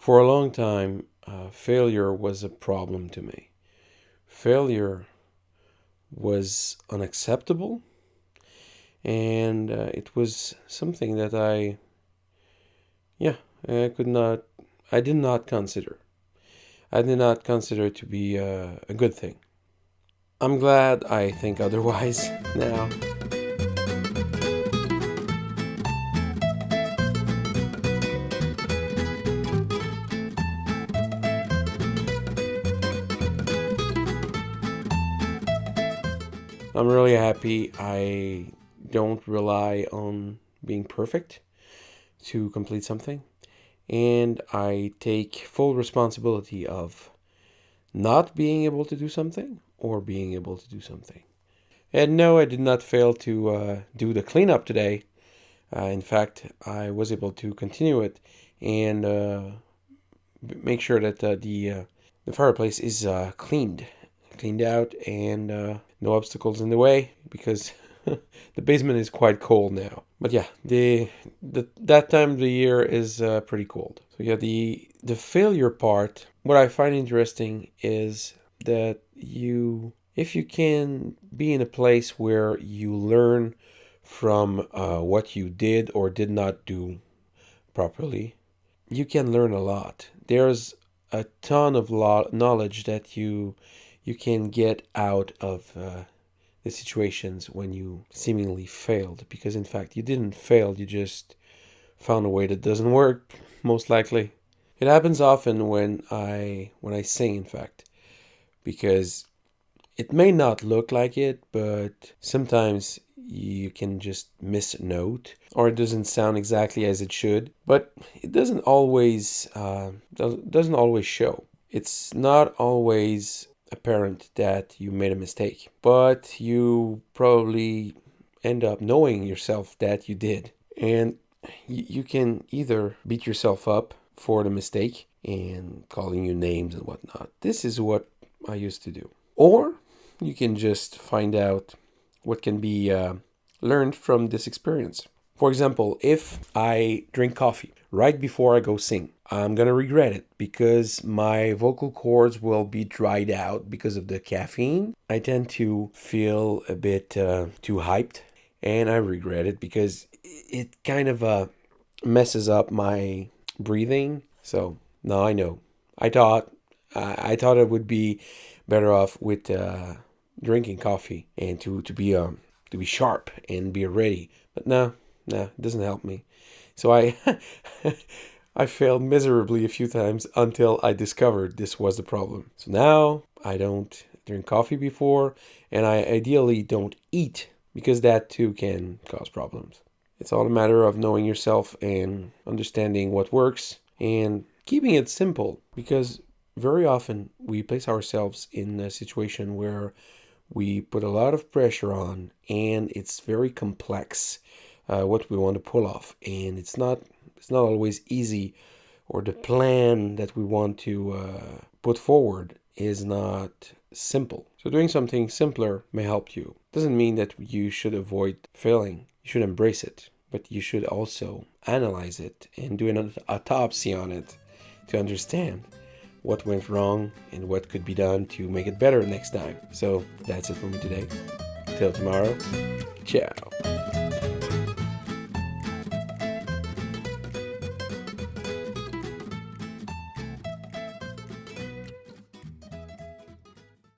For a long time, failure was a problem to me. Failure was unacceptable, and it was something that I could not, I did not consider. I did not consider it to be a good thing. I'm glad I think otherwise now. I'm really happy I don't rely on being perfect to complete something, and I take full responsibility of not being able to do something or being able to do something. And no, I did not fail to do the cleanup today. In fact, I was able to continue it and make sure that the fireplace is cleaned out, and no obstacles in the way because the basement is quite cold now. But yeah, that time of the year is pretty cold. So yeah, the failure part. What I find interesting is that if you can be in a place where you learn from what you did or did not do properly, you can learn a lot. There's a ton of knowledge that you can get out of the situations when you seemingly failed, because in fact you didn't fail, you just found a way that doesn't work, most likely. It happens often when I sing, in fact, because it may not look like it, but sometimes you can just miss a note, or it doesn't sound exactly as it should. But it doesn't always show. It's not always apparent that you made a mistake, but you probably end up knowing yourself that you did, and you can either beat yourself up for the mistake and calling you names and whatnot. This is what I used to do. Or you can just find out what can be learned from this experience. For example, if I drink coffee right before I go sing, I'm going to regret it because my vocal cords will be dried out because of the caffeine. I tend to feel a bit too hyped, and I regret it because it kind of messes up my breathing. So now I know. I thought I would be better off with drinking coffee and to be sharp and be ready. But no, it doesn't help me. So I I failed miserably a few times until I discovered this was the problem. So now I don't drink coffee before, and I ideally don't eat because that too can cause problems. It's all a matter of knowing yourself and understanding what works and keeping it simple, because very often we place ourselves in a situation where we put a lot of pressure on, and it's very complex what we want to pull off, and it's not always easy, or the plan that we want to put forward is not simple. So doing something simpler may help you. Doesn't mean that you should avoid failing. You should embrace it, but you should also analyze it and do an autopsy on it to understand what went wrong and what could be done to make it better next time. So that's it for me today. Till tomorrow, ciao.